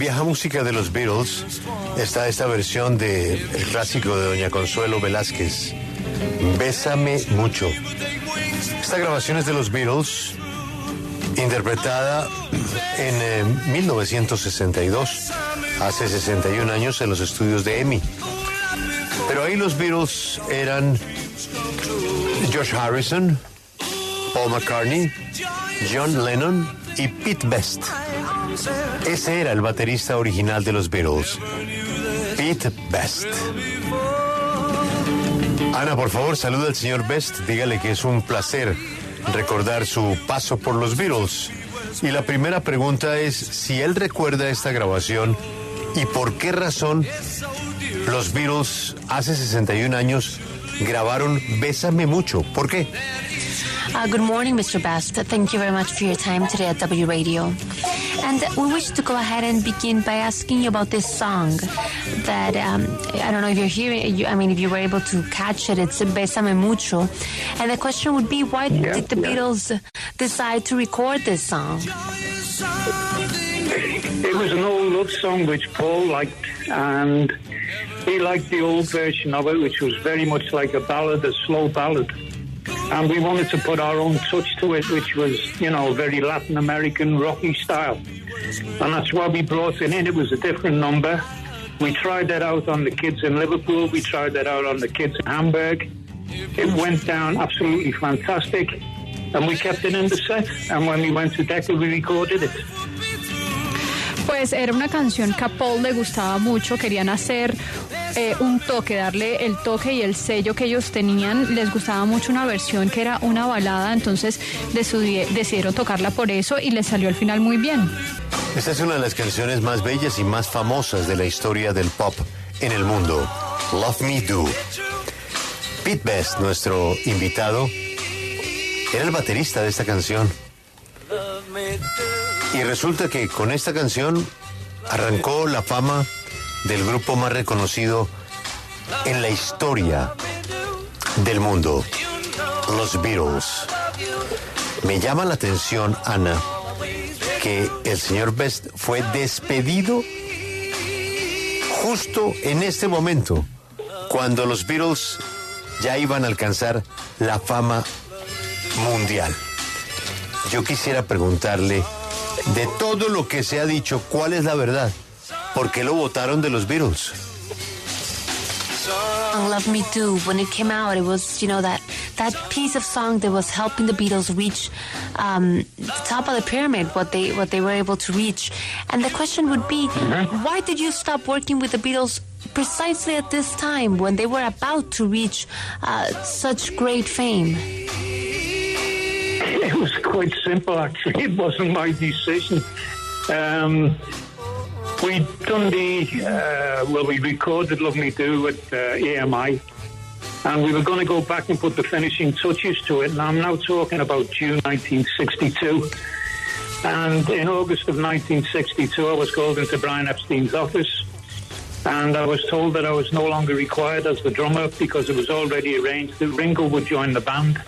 vieja música de los Beatles está esta versión del clásico de doña Consuelo Velázquez, Bésame mucho. Esta grabación es de los Beatles, interpretada en 1962, hace 61 años, en los estudios de EMI. Pero ahí los Beatles eran George Harrison, Paul McCartney, John Lennon y Pete Best. Ese era el baterista original de los Beatles, Pete Best. Ana, por favor, saluda al señor Best, dígale que es un placer recordar su paso por los Beatles. Y la primera pregunta es si él recuerda esta grabación y por qué razón los Beatles hace 61 años grabaron Bésame mucho. ¿Por qué? Good morning, Mr. Best. Thank you very much for your time today at W Radio. And we wish to go ahead and begin by asking you about this song that, I don't know if you're hearing, if you were able to catch it, it's Bésame Mucho. And the question would be, why did the Beatles decide to record this song? It was an old love song which Paul liked, and he liked the old version of it, which was very much like a ballad, a slow ballad. And we wanted to put our own touch to it, which was, very Latin American rocky style. And that's why we brought it in. It was a different number. We tried that out on the kids in Liverpool. We tried that out on the kids in Hamburg. It went down absolutely fantastic. And we kept it in the set. And when we went to Decca, we recorded it. Pues era una canción que a Paul le gustaba mucho, querían hacer un toque, darle el toque y el sello que ellos tenían. Les gustaba mucho una versión que era una balada, entonces decidieron tocarla por eso y les salió al final muy bien. Esta es una de las canciones más bellas y más famosas de la historia del pop en el mundo, Love Me Do. Pete Best, nuestro invitado, era el baterista de esta canción. Y resulta que con esta canción arrancó la fama del grupo más reconocido en la historia del mundo, los Beatles. Me llama la atención, Ana, que el señor Best fue despedido justo en este momento, cuando los Beatles ya iban a alcanzar la fama mundial. Yo quisiera preguntarle, de todo lo que se ha dicho, ¿cuál es la verdad? ¿Por qué lo votaron de los Beatles? Love Me Do, when it came out, it was, that piece of song that was helping the Beatles reach the top of the pyramid, what they were able to reach. And the question would be, why did you stop working with the Beatles precisely at this time when they were about to reach such great fame? It was quite simple, actually. It wasn't my decision. We'd done we recorded Love Me Do at EMI, and we were going to go back and put the finishing touches to it. And I'm now talking about June 1962. And in August of 1962, I was called into Brian Epstein's office, and I was told that I was no longer required as the drummer because it was already arranged that Ringo would join the band.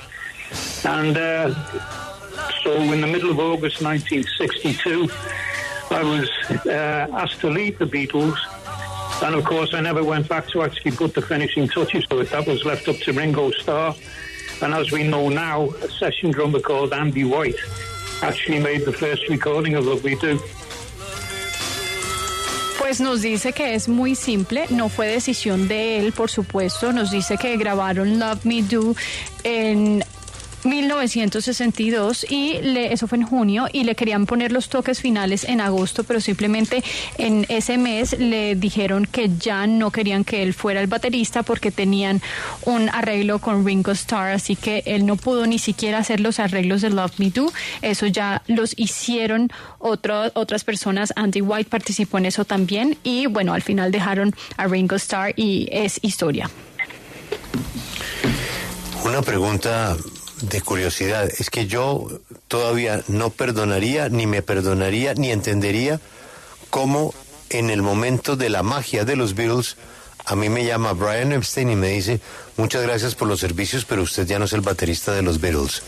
And so in the middle of August 1962, I was asked to leave the Beatles. And of course, I never went back to actually put the finishing touches to it. That was left up to Ringo Starr. And as we know now, a session drummer called Andy White actually made the first recording of Love Me Do. Pues nos dice que es muy simple, no fue decisión de él, por supuesto. Nos dice que grabaron Love Me Do en 1962 y eso fue en junio, y le querían poner los toques finales en agosto, pero simplemente en ese mes le dijeron que ya no querían que él fuera el baterista porque tenían un arreglo con Ringo Starr, así que él no pudo ni siquiera hacer los arreglos de Love Me Do. Eso ya los hicieron otras personas. Andy White participó en eso también, y bueno, al final dejaron a Ringo Starr y es historia. Una pregunta de curiosidad, es que yo todavía no perdonaría, ni me perdonaría, ni entendería cómo en el momento de la magia de los Beatles a mí me llama Brian Epstein y me dice: muchas gracias por los servicios, pero usted ya no es el baterista de los Beatles.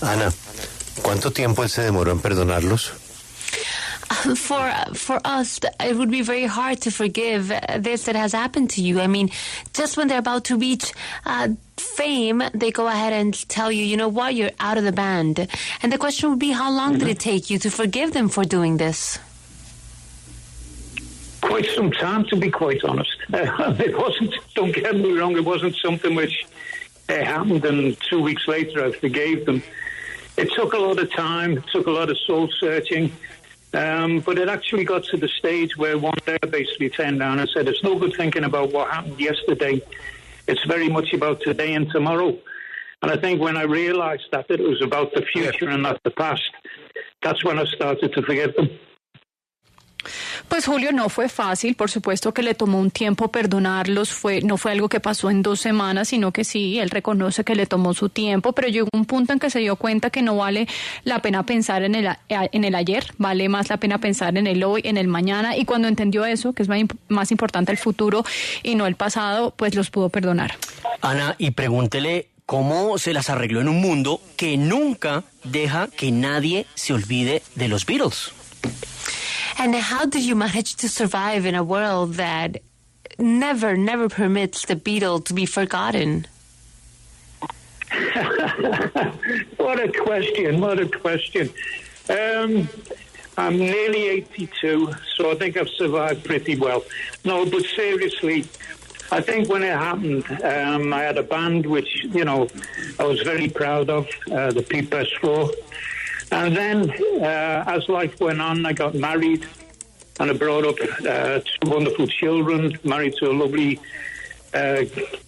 Ana, ¿cuánto tiempo él se demoró en perdonarlos? For us, it would be very hard to forgive this that has happened to you. I mean, just when they're about to reach fame, they go ahead and tell you, you know what, you're out of the band. And the question would be, how long did it take you to forgive them for doing this? Quite some time, to be quite honest. It wasn't, don't get me wrong, it wasn't something which happened and 2 weeks later I forgave them. It took a lot of time, it took a lot of soul searching, but it actually got to the stage where one day I basically turned down and said, it's no good thinking about what happened yesterday. It's very much about today and tomorrow. And I think when I realized that it was about the future and not the past, that's when I started to forgive them. Pues Julio, no fue fácil, por supuesto que le tomó un tiempo perdonarlos, no fue algo que pasó en 2 semanas, sino que sí, él reconoce que le tomó su tiempo, pero llegó un punto en que se dio cuenta que no vale la pena pensar en el ayer, vale más la pena pensar en el hoy, en el mañana, y cuando entendió eso, que es más importante el futuro y no el pasado, pues los pudo perdonar. Ana, y pregúntele cómo se las arregló en un mundo que nunca deja que nadie se olvide de los Beatles. And how did you manage to survive in a world that never permits the Beatles to be forgotten? What a question. I'm nearly 82, so I think I've survived pretty well. No, but seriously, I think when it happened, I had a band which, you know, I was very proud of, the Pete Best Four. And then, as life went on, I got married and I brought up 2 wonderful children, married to a lovely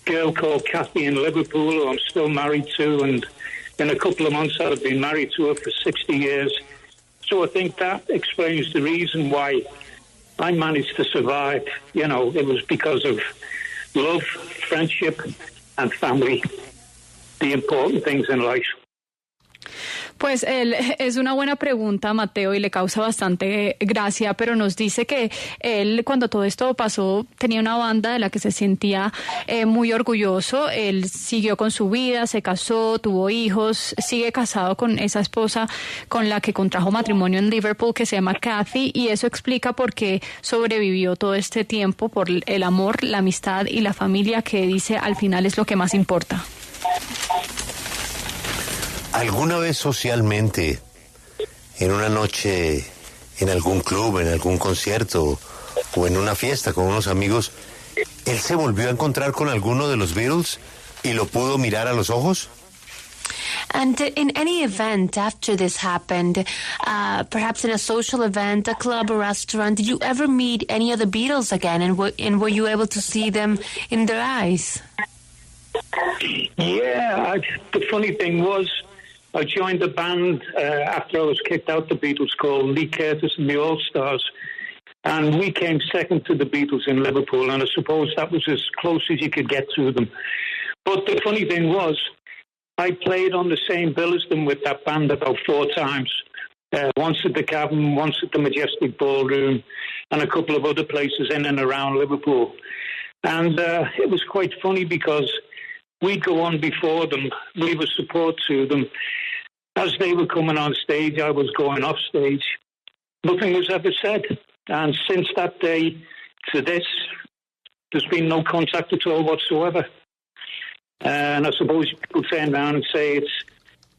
girl called Kathy in Liverpool, who I'm still married to. And in a couple of months, I've been married to her for 60 years. So I think that explains the reason why I managed to survive. You know, it was because of love, friendship, and family, the important things in life. Pues es una buena pregunta, Mateo, y le causa bastante gracia, pero nos dice que él, cuando todo esto pasó, tenía una banda de la que se sentía muy orgulloso. Él siguió con su vida, se casó, tuvo hijos, sigue casado con esa esposa con la que contrajo matrimonio en Liverpool, que se llama Kathy, y eso explica por qué sobrevivió todo este tiempo, por el amor, la amistad y la familia, que dice al final es lo que más importa. ¿Alguna vez socialmente, en una noche, en algún club, en algún concierto o en una fiesta con unos amigos, él se volvió a encontrar con alguno de los Beatles y lo pudo mirar a los ojos? And in any event after this happened, perhaps in a social event, a club, a restaurant, did you ever meet any of the Beatles again, and were you able to see them in their eyes? Yeah, the funny thing was, I joined a band after I was kicked out the Beatles called Lee Curtis and the All-Stars, and we came second to the Beatles in Liverpool, and I suppose that was as close as you could get to them. But the funny thing was, I played on the same bill as them with that band about 4 times, once at the Cavern, once at the Majestic Ballroom, and a couple of other places in and around Liverpool. And it was quite funny because we'd go on before them, we were support to them. As they were coming on stage, I was going off stage. Nothing was ever said. And since that day to this, there's been no contact at all whatsoever. And I suppose people turn around and say it's,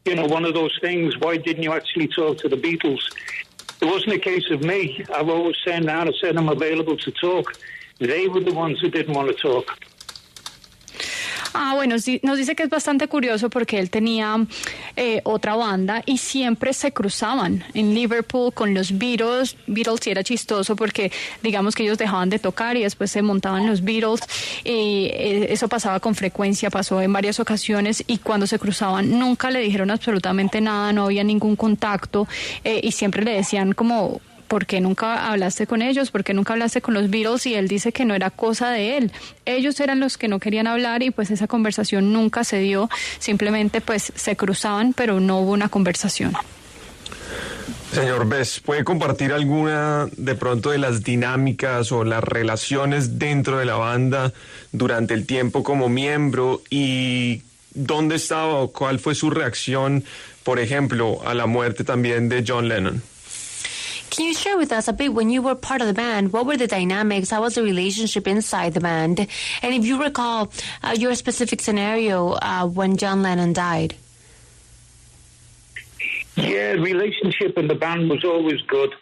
you know, one of those things, why didn't you actually talk to the Beatles? It wasn't a case of me. I've always turned around and said I'm available to talk. They were the ones who didn't want to talk. Bueno, sí, nos dice que es bastante curioso porque él tenía otra banda y siempre se cruzaban en Liverpool con los Beatles. Y era chistoso porque digamos que ellos dejaban de tocar y después se montaban los Beatles, y eso pasaba con frecuencia, pasó en varias ocasiones, y cuando se cruzaban nunca le dijeron absolutamente nada, no había ningún contacto, y siempre le decían como, ¿por qué nunca hablaste con ellos? ¿Por qué nunca hablaste con los Beatles? Y él dice que no era cosa de él. Ellos eran los que no querían hablar y pues esa conversación nunca se dio. Simplemente pues se cruzaban, pero no hubo una conversación. Señor Bess, ¿puede compartir alguna de pronto de las dinámicas o las relaciones dentro de la banda durante el tiempo como miembro? ¿Y dónde estaba o cuál fue su reacción, por ejemplo, a la muerte también de John Lennon? Can you share with us a bit, when you were part of the band, what were the dynamics? How was the relationship inside the band? And if you recall your specific scenario when John Lennon died. Yeah, relationship in the band was always good.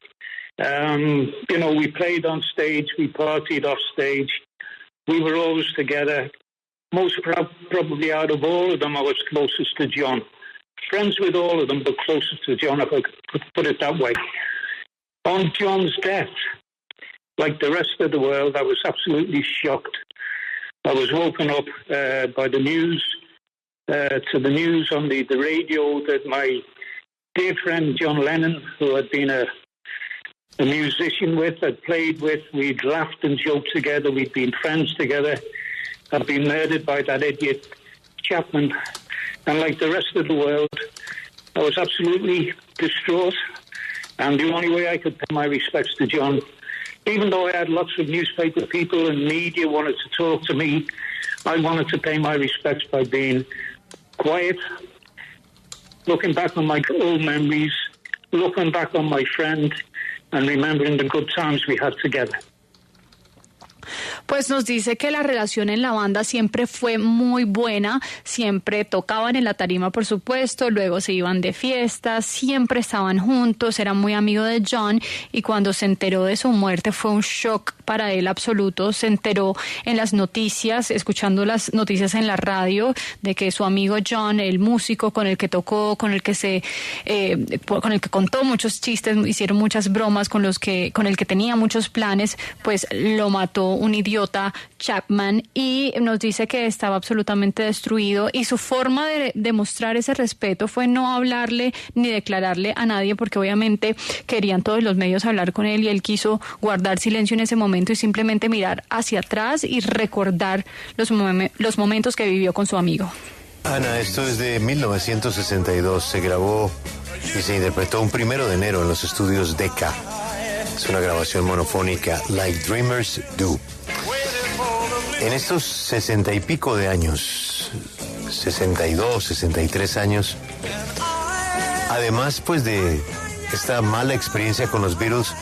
We played on stage, we partied off stage. We were always together. Most probably out of all of them, I was closest to John. Friends with all of them, but closest to John, if I could put it that way. On John's death, like the rest of the world, I was absolutely shocked. I was woken up by the news, to the news on the radio that my dear friend John Lennon, who I'd been a musician with, I'd played with, we'd laughed and joked together, we'd been friends together, had been murdered by that idiot Chapman. And like the rest of the world, I was absolutely distraught. And the only way I could pay my respects to John, even though I had lots of newspaper people and media wanted to talk to me, I wanted to pay my respects by being quiet, looking back on my old memories, looking back on my friend, and remembering the good times we had together. Pues nos dice que la relación en la banda siempre fue muy buena, siempre tocaban en la tarima, por supuesto, luego se iban de fiesta, siempre estaban juntos, era muy amigo de John, y cuando se enteró de su muerte fue un shock para él absoluto. Se enteró en las noticias, escuchando las noticias en la radio, de que su amigo John, el músico con el que tocó, con el que contó muchos chistes, hicieron muchas bromas, con el que tenía muchos planes, pues lo mató un idiota, Chapman, y nos dice que estaba absolutamente destruido, y su forma de demostrar ese respeto fue no hablarle ni declararle a nadie, porque obviamente querían todos los medios hablar con él, y él quiso guardar silencio en ese momento y simplemente mirar hacia atrás y recordar los momentos que vivió con su amigo. Ana, esto es de 1962, se grabó y se interpretó un 1 de enero en los estudios Decca. Es una grabación monofónica, Like Dreamers Do. En estos 60 y pico de años, 62, 63 años, además pues de esta mala experiencia con los Beatles,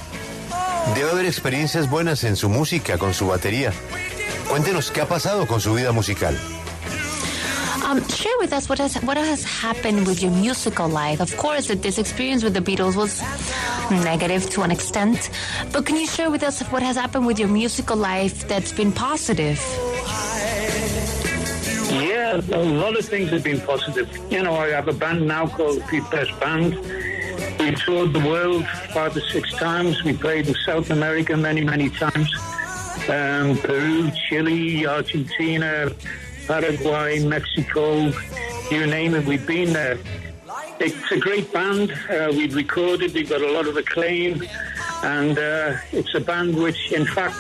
debe haber experiencias buenas en su música, con su batería. Cuéntenos qué ha pasado con su vida musical. Share with us what has happened with your musical life. Of course, that this experience with the Beatles was negative to an extent, but can you share with us what has happened with your musical life that's been positive? Yeah, a lot of things have been positive. I have a band now called the Best Band. We toured the world 5 or 6 times. We played in South America many, many times. Peru, Chile, Argentina, Paraguay, Mexico, you name it, we've been there. It's a great band. We've recorded, we've got a lot of acclaim, and it's a band which, in fact,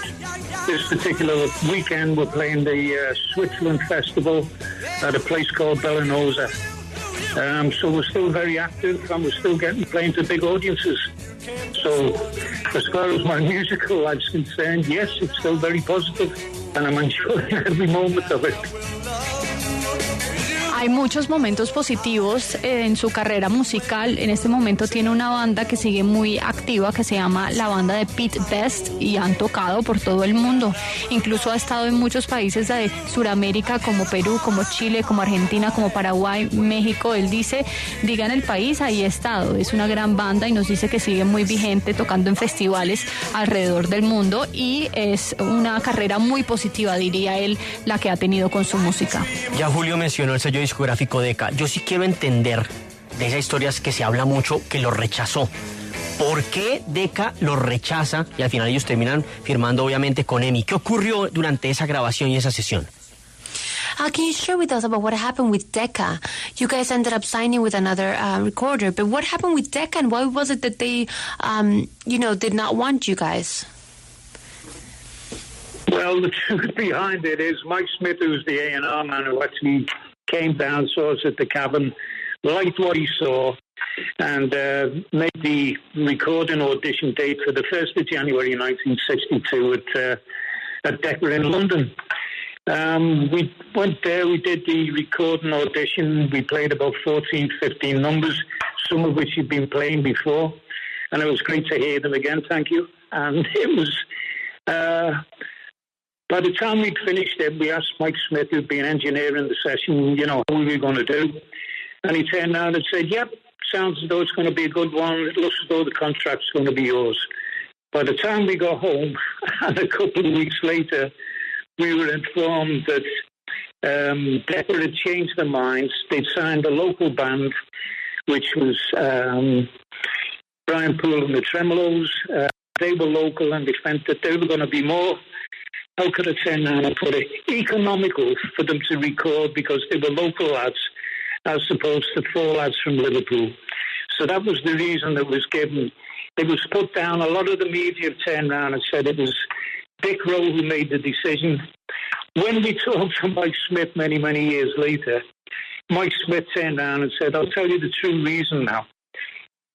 this particular weekend we're playing the Switzerland Festival at a place called Bellinosa. So we're still very active, and we're still playing to big audiences. So as far as my musical life's concerned, yes, it's still very positive, and I'm enjoying every moment of it. Hay muchos momentos positivos en su carrera musical. En este momento tiene una banda que sigue muy activa, que se llama la banda de Pete Best, y han tocado por todo el mundo. Incluso ha estado en muchos países de Sudamérica, como Perú, como Chile, como Argentina, como Paraguay, México. Él dice, digan el país, ahí he estado. Es una gran banda y nos dice que sigue muy vigente, tocando en festivales alrededor del mundo, y es una carrera muy positiva, diría él, la que ha tenido con su música. Ya Julio mencionó el sello discográfico Decca. Yo sí quiero entender de esas historias que se habla mucho, que lo rechazó. ¿Por qué Decca lo rechaza y al final ellos terminan firmando obviamente con EMI? ¿Qué ocurrió durante esa grabación y esa sesión? Can you share with us about what happened with Decca? You guys ended up signing with another recorder, but what happened with Decca, and why was it that they, did not want you guys? Well, the truth behind it is Mike Smith, who's the A&R man, who actually came down, saw us at the Cavern, liked what he saw, and made the recording audition date for the 1st of January 1962 at Decca in London. We went there, we did the recording audition, we played about 14, 15 numbers, some of which he'd been playing before. and it was great to hear them again, thank you. And it was, by the time we'd finished it, we asked Mike Smith, who'd been engineering the session, how we were going to do. And he turned around and said, yep, sounds as though it's going to be a good one. It looks as though the contract's going to be yours. By the time we got home, and a couple of weeks later, we were informed that Decca had changed their minds. They'd signed a local band, which was Brian Poole and the Tremolos. They were local, and they felt that they were going to be more, how could I turn around and put it, economical for them to record because they were local lads as opposed to 4 lads from Liverpool. So that was the reason that was given. It was put down. A lot of the media turned around and said it was Dick Rowe who made the decision. When we talked to Mike Smith many, many years later, Mike Smith turned around and said, I'll tell you the true reason now.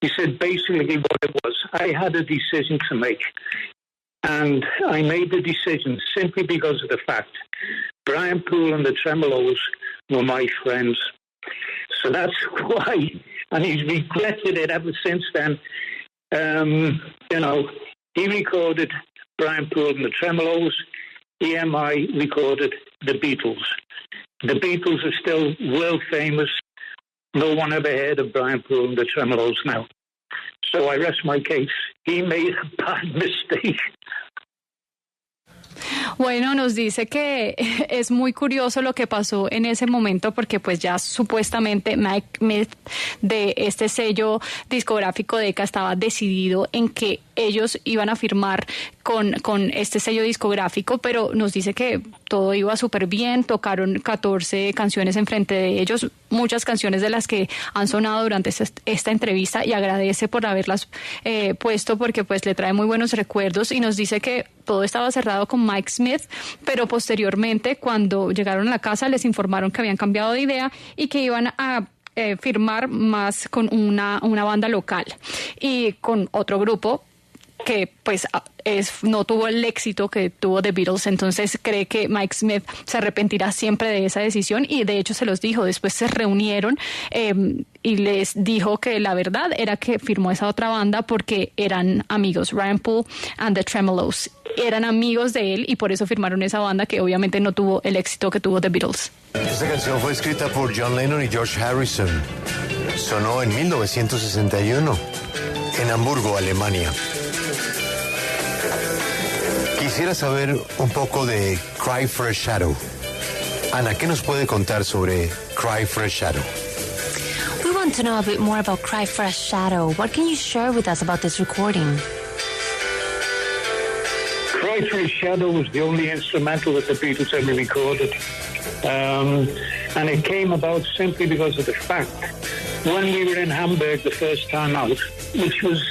He said basically what it was. I had a decision to make. And I made the decision simply because of the fact Brian Poole and the Tremolos were my friends. So that's why, and he's regretted it ever since then. He recorded Brian Poole and the Tremolos. EMI recorded the Beatles. The Beatles are still world famous. No one ever heard of Brian Poole and the Tremolos now. So I rest my case. He made a bad mistake. Bueno, nos dice que es muy curioso lo que pasó en ese momento porque pues ya supuestamente Mike Smith de este sello discográfico Decca estaba decidido en que ellos iban a firmar con este sello discográfico, pero nos dice que todo iba súper bien, tocaron 14 canciones enfrente de ellos, muchas canciones de las que han sonado durante esta entrevista y agradece por haberlas puesto porque pues le trae muy buenos recuerdos y nos dice que todo estaba cerrado con Mike Smith, pero posteriormente cuando llegaron a la casa les informaron que habían cambiado de idea y que iban a firmar más con una banda local y con otro grupo que pues no tuvo el éxito que tuvo The Beatles, entonces cree que Mike Smith se arrepentirá siempre de esa decisión y de hecho se los dijo, después se reunieron y les dijo que la verdad era que firmó esa otra banda porque eran amigos, Brian Poole and the Tremolos, eran amigos de él y por eso firmaron esa banda que obviamente no tuvo el éxito que tuvo The Beatles. Esta canción fue escrita por John Lennon y George Harrison. Sonó en 1961 en Hamburgo, Alemania. Quisiera saber un poco de Cry for a Shadow. Ana, ¿qué nos puede contar sobre Cry for a Shadow? We want to know a bit more about Cry for a Shadow. What can you share with us about this recording? Cry for a Shadow was the only instrumental that the Beatles ever recorded. And it came about simply because of the fact when we were in Hamburg the first time out, which was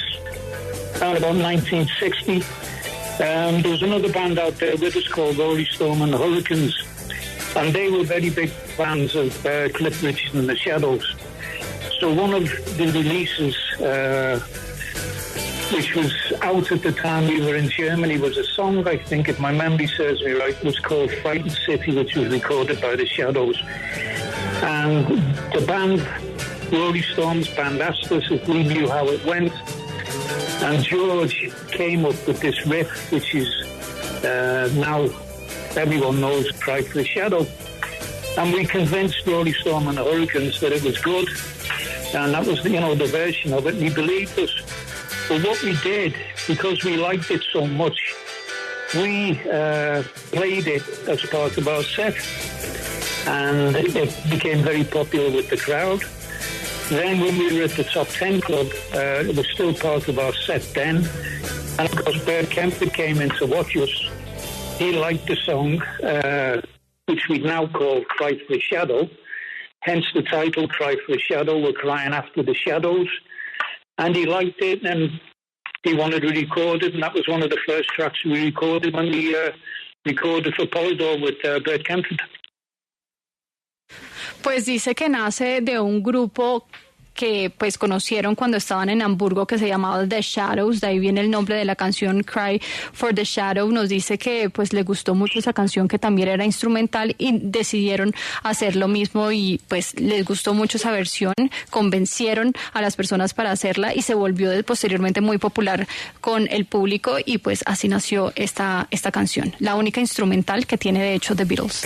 around about 1960, there was another band out there with us called Rolling Stone and the Hurricanes, and they were very big fans of Cliff Richard and the Shadows. So one of the releases, which was out at the time we were in Germany, was a song, I think, if my memory serves me right, was called Frightened City, which was recorded by the Shadows. And the band, Rolling Stones band, asked us if we knew how it went. And George came up with this riff, which is now everyone knows Cry for a Shadow. And we convinced Rolling Stone and the Hurricanes that it was good. And that was, the version of it. And he believed us. But what we did, because we liked it so much, we played it as part of our set. And it became very popular with the crowd. Then when we were at the Top 10 Club, it was still part of our set then. And of course, Bert Kempfert came in to watch us. He liked the song, which we now call Cry for a Shadow. Hence the title, Cry for a Shadow. We're crying after the shadows. And he liked it and he wanted to record it. And that was one of the first tracks we recorded when we recorded for Polydor with Bert Kempfert. Pues dice que nace de un grupo que pues conocieron cuando estaban en Hamburgo, que se llamaba The Shadows, de ahí viene el nombre de la canción Cry for the Shadow. Nos dice que pues le gustó mucho esa canción, que también era instrumental, y decidieron hacer lo mismo y pues les gustó mucho esa versión, convencieron a las personas para hacerla y se volvió posteriormente muy popular con el público, y pues así nació esta canción, la única instrumental que tiene de hecho The Beatles.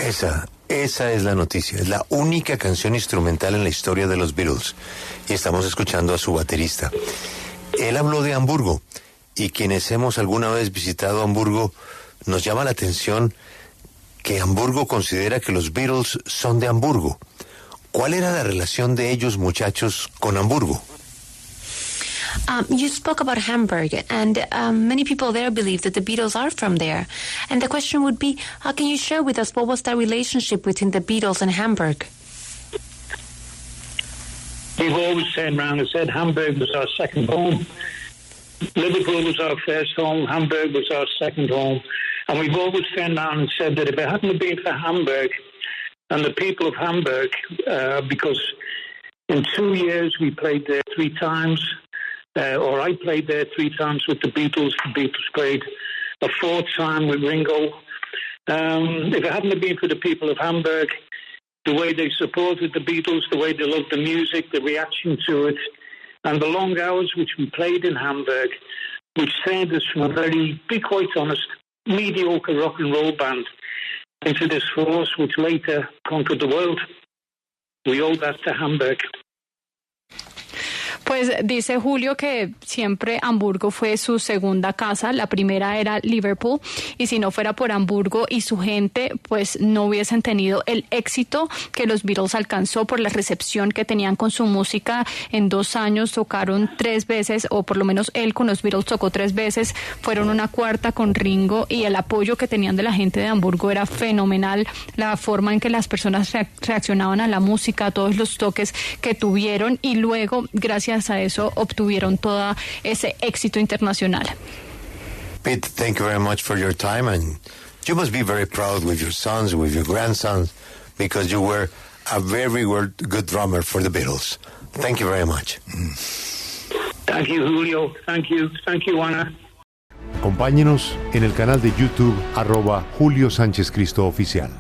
Esa es la noticia, es la única canción instrumental en la historia de los Beatles, y estamos escuchando a su baterista. Él habló de Hamburgo, y quienes hemos alguna vez visitado Hamburgo, nos llama la atención que Hamburgo considera que los Beatles son de Hamburgo. ¿Cuál era la relación de ellos, muchachos, con Hamburgo? You spoke about Hamburg, and many people there believe that the Beatles are from there. And the question would be, can you share with us what was that relationship between the Beatles and Hamburg? We've always turned around and said Hamburg was our second home. Liverpool was our first home. Hamburg was our second home. And we've always turned around and said that if it hadn't been for Hamburg and the people of Hamburg, because in 2 years we played there 3 times, or I played there 3 times with the Beatles. The Beatles played a 4th time with Ringo. If it hadn't been for the people of Hamburg, the way they supported the Beatles, the way they loved the music, the reaction to it, and the long hours which we played in Hamburg, which turned us from a very, be quite honest, mediocre rock and roll band into this force which later conquered the world. We owe that to Hamburg. Pues dice Julio que siempre Hamburgo fue su segunda casa, la primera era Liverpool, y si no fuera por Hamburgo y su gente, pues no hubiesen tenido el éxito que los Beatles alcanzó por la recepción que tenían con su música. En 2 años tocaron 3 veces, o por lo menos él con los Beatles tocó 3 veces, fueron una 4ª con Ringo, y el apoyo que tenían de la gente de Hamburgo era fenomenal, la forma en que las personas reaccionaban a la música, todos los toques que tuvieron, y luego, gracias a eso, obtuvieron todo ese éxito internacional. Pete, thank you very much for your time, and you must be very proud with your sons, with your grandsons, because you were a very good drummer for the Beatles. Thank you very much. Thank you, Julio. Thank you, Ana. Acompáñenos en el canal de YouTube @Julio Sánchez Cristo Oficial.